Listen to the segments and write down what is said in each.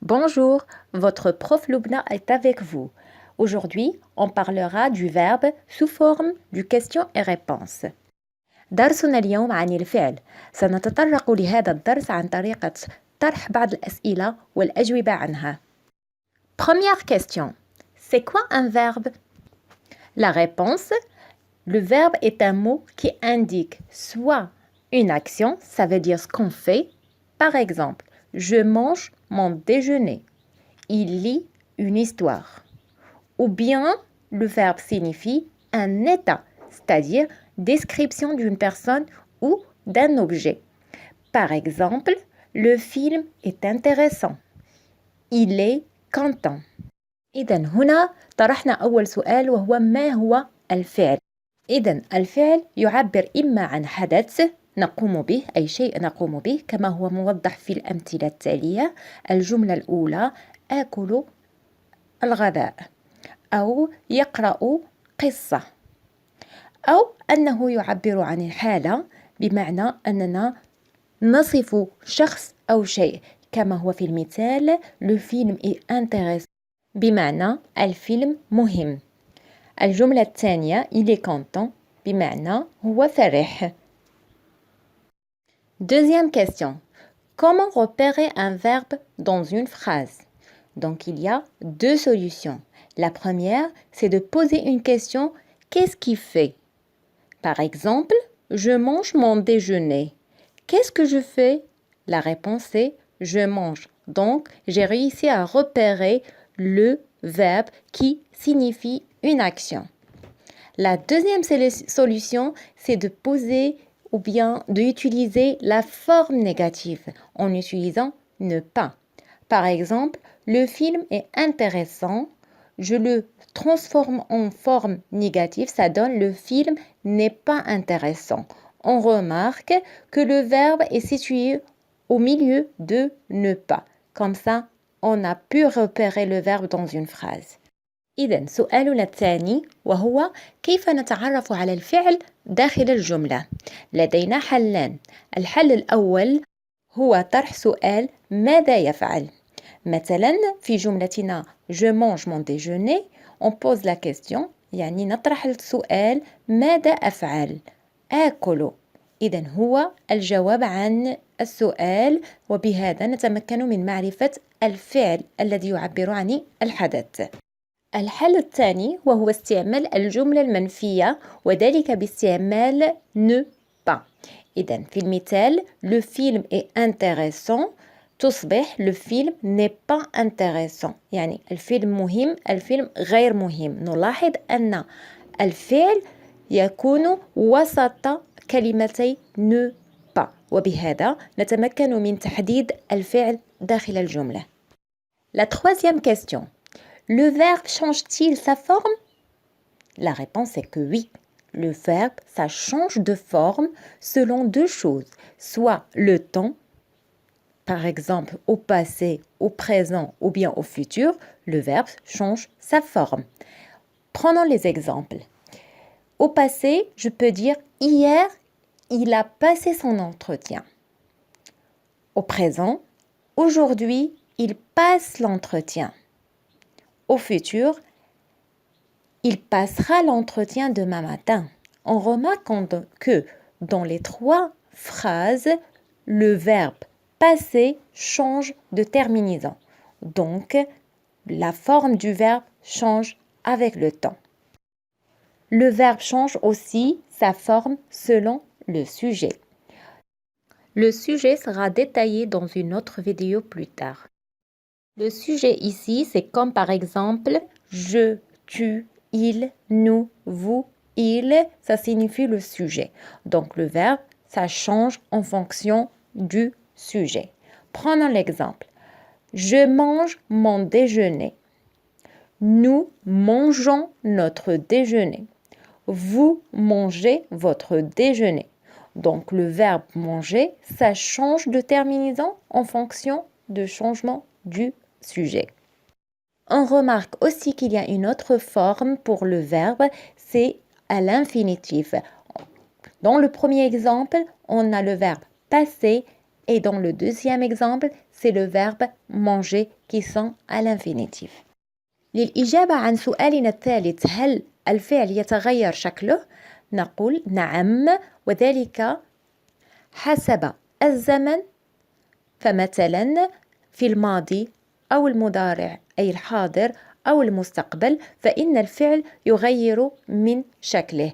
Bonjour, votre prof Lubna est avec vous. Aujourd'hui, on parlera du verbe sous forme du question et réponse. درسنا اليوم عن الفعل. سنتطرق لهذا الدرس عن طريقة طرح بعض الأسئلة والأجوبة عنها. Première question. C'est quoi un verbe? La réponse. Le verbe est un mot qui indique soit une action, ça veut dire ce qu'on fait. Par exemple, je mange mon déjeuner. Il lit une histoire. Ou bien, le verbe signifie un état, c'est-à-dire description d'une personne ou d'un objet. Par exemple, le film est intéressant. Il est content. إذا هنا طرحنا أول سؤال وهو ما هو الفعل؟ إذا الفعل يعبر إما عن حدث نقوم به أي شيء نقوم به كما هو موضح في الأمثلة التالية. الجملة الأولى آكل الغداء أو يقرأ قصة أو أنه يعبر عن الحالة بمعنى أننا نصف شخص أو شيء كما هو في المثال le film est intéressant بمعنى الفيلم مهم. الجملة الثانية il est content بمعنى هو فرح. Deuxième question. Comment repérer un verbe dans une phrase? Donc il y a deux solutions. La première, c'est de poser une question. Qu'est-ce qui fait? Par exemple, je mange mon déjeuner. Qu'est-ce que je fais? La réponse est je mange. Donc, j'ai réussi à repérer le verbe qui signifie une action. La deuxième solution, c'est de poser ou bien d'utiliser la forme négative en utilisant ne pas. Par exemple, le film est intéressant. Je le transforme en forme négative, ça donne le film n'est pas intéressant. On remarque que le verbe est situé au milieu de ne pas. Comme ça, on a pu repérer le verbe dans une phrase. إذن سؤالنا الثاني وهو كيف نتعرف على الفعل داخل الجملة؟ لدينا حلان. الحل الأول هو طرح سؤال ماذا يفعل؟ مثلا في جملتنا je mange mon déjeuner on pose la question يعني نطرح السؤال ماذا أفعل؟ آكل. إذن هو الجواب عن السؤال وبهذا نتمكن من معرفة الفعل الذي يعبر عن الحدث. الحل الثاني وهو استعمال الجملة المنفية وذلك باستعمال ne pas. إذن في المثال le film est intéressant تصبح le film n'est pas intéressant يعني الفيلم مهم الفيلم غير مهم. نلاحظ أن الفعل يكون وسط كلمتي ne pas وبهذا نتمكن من تحديد الفعل داخل الجملة. La troisième question. Le verbe change-t-il sa forme? La réponse est que oui. Le verbe, ça change de forme selon deux choses. Soit le temps, par exemple au passé, au présent ou bien au futur, le verbe change sa forme. Prenons les exemples. Au passé, je peux dire hier, il a passé son entretien. Au présent, aujourd'hui, il passe l'entretien. Au futur, il passera l'entretien demain matin. On remarque que dans les trois phrases, le verbe passer change de terminaison. Donc, la forme du verbe change avec le temps. Le verbe change aussi sa forme selon le sujet. Le sujet sera détaillé dans une autre vidéo plus tard. Le sujet ici, c'est comme par exemple je, tu, il, nous, vous, il, ça signifie le sujet. Donc le verbe, ça change en fonction du sujet. Prenons l'exemple. Je mange mon déjeuner. Nous mangeons notre déjeuner. Vous mangez votre déjeuner. Donc le verbe manger, ça change de terminaison en fonction du changement du sujet. On remarque aussi qu'il y a une autre forme pour le verbe, c'est à l'infinitif. Dans le premier exemple, on a le verbe passer Et dans le deuxième exemple, c'est le verbe manger qui sont à l'infinitif. للإجابة عن سؤالنا الثالث هل الفعل يتغير شكله؟ نقول نعم، وذلك حسب الزمن. فمثلا في الماضي أو المضارع أي الحاضر أو المستقبل فإن الفعل يغير من شكله.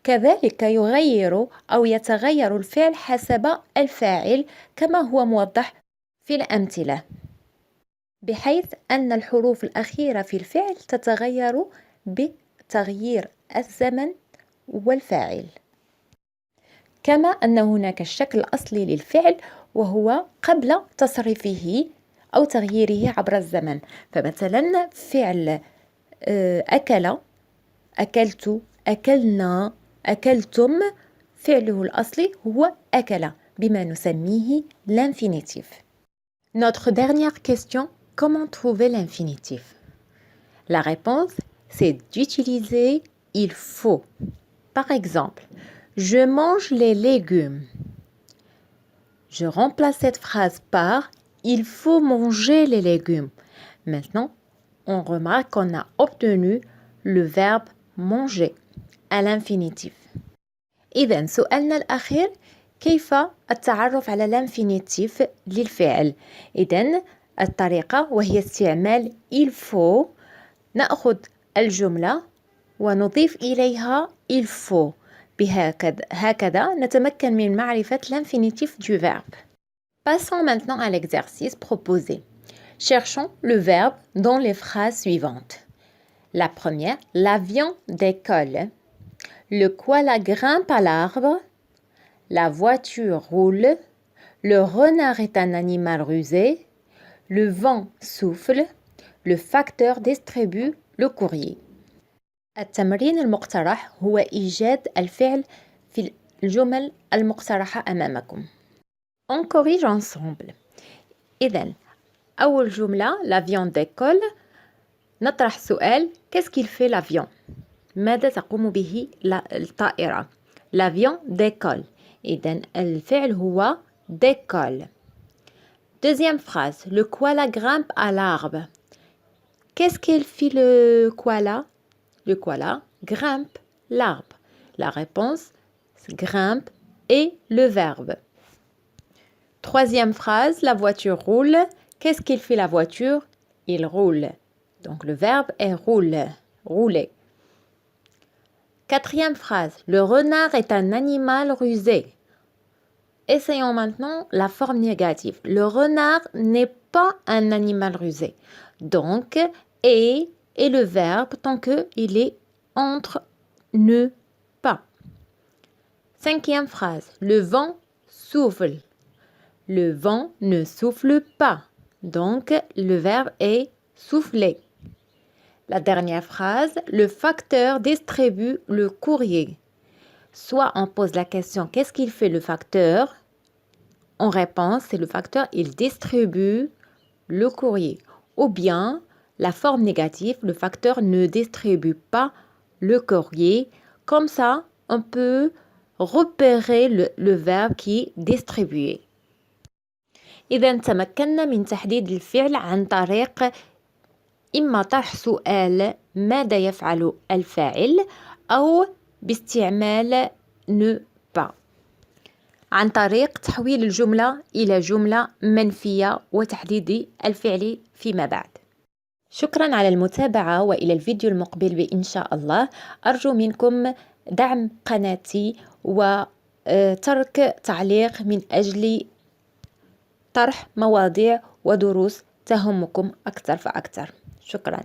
كذلك يغير أو يتغير الفعل حسب الفاعل كما هو موضح في الأمثلة، بحيث أن الحروف الأخيرة في الفعل تتغير بتغيير الزمن والفاعل، كما أن هناك الشكل الأصلي للفعل وهو قبل تصريفه أو تغييره عبر الزمن. فمثلا فعل أكل، أكلت، أكلنا، أكلتم، فعله الأصلي هو أكل بما نسميه l'infinitif. Notre dernière question, comment trouver l'infinitif? La réponse, c'est d'utiliser il faut. Par exemple, je mange les légumes. Je remplace cette phrase par il faut manger les légumes. Maintenant, on remarque qu'on a obtenu le verbe manger à l'infinitif. إذن سؤالنا الأخير كيف التعرف على الانفينيتيف للفعل؟ إذن الطريقة وهي استعمال il faut. نأخذ الجملة ونضيف إليها il faut. هكذا نتمكن من معرفة l'infinitif du verbe. Passons maintenant à l'exercice proposé. Cherchons le verbe dans les phrases suivantes. La première, l'avion décolle. Le koala grimpe à l'arbre. La voiture roule. Le renard est un animal rusé. Le vent souffle. Le facteur distribue le courrier. التمرين المقترح هو إيجاد الفعل في الجمل المقترحة أمامكم. On corrige ensemble. إذن أول جملة l'avion décolle. نطرح سؤال qu'est-ce qu'il fait l'avion؟ ماذا تقوم به الطائرة؟ l'avion décolle. إذن الفعل هو décolle. Deuxième phrase, le koala grimpe à l'arbre. Qu'est-ce qu'il fait le koala? Le koala grimpe l'arbre. La réponse, grimpe et le verbe. Troisième phrase, la voiture roule. Qu'est-ce qu'il fait la voiture? Il roule. Donc le verbe est roule, rouler. Quatrième phrase, le renard est un animal rusé. Essayons maintenant la forme négative. Le renard n'est pas un animal rusé. Donc, et le verbe tant qu'il est entre ne pas. Cinquième phrase, le vent souffle. Le vent ne souffle pas. Donc, le verbe est souffler. La dernière phrase, le facteur distribue le courrier. Soit on pose la question, qu'est-ce qu'il fait le facteur? En réponse, c'est le facteur, il distribue le courrier. Ou bien, la forme négative, le facteur ne distribue pas le courrier. Comme ça, on peut repérer le verbe qui est distribué. إذا تمكنا من تحديد الفعل عن طريق إما طرح سؤال ماذا يفعل الفاعل أو باستعمال ne pas عن طريق تحويل الجملة إلى جملة منفية وتحديد الفعل فيما بعد. شكرا على المتابعة وإلى الفيديو المقبل بإن شاء الله. أرجو منكم دعم قناتي وترك تعليق من أجل طرح مواضيع ودروس تهمكم أكثر فأكثر. شكرا.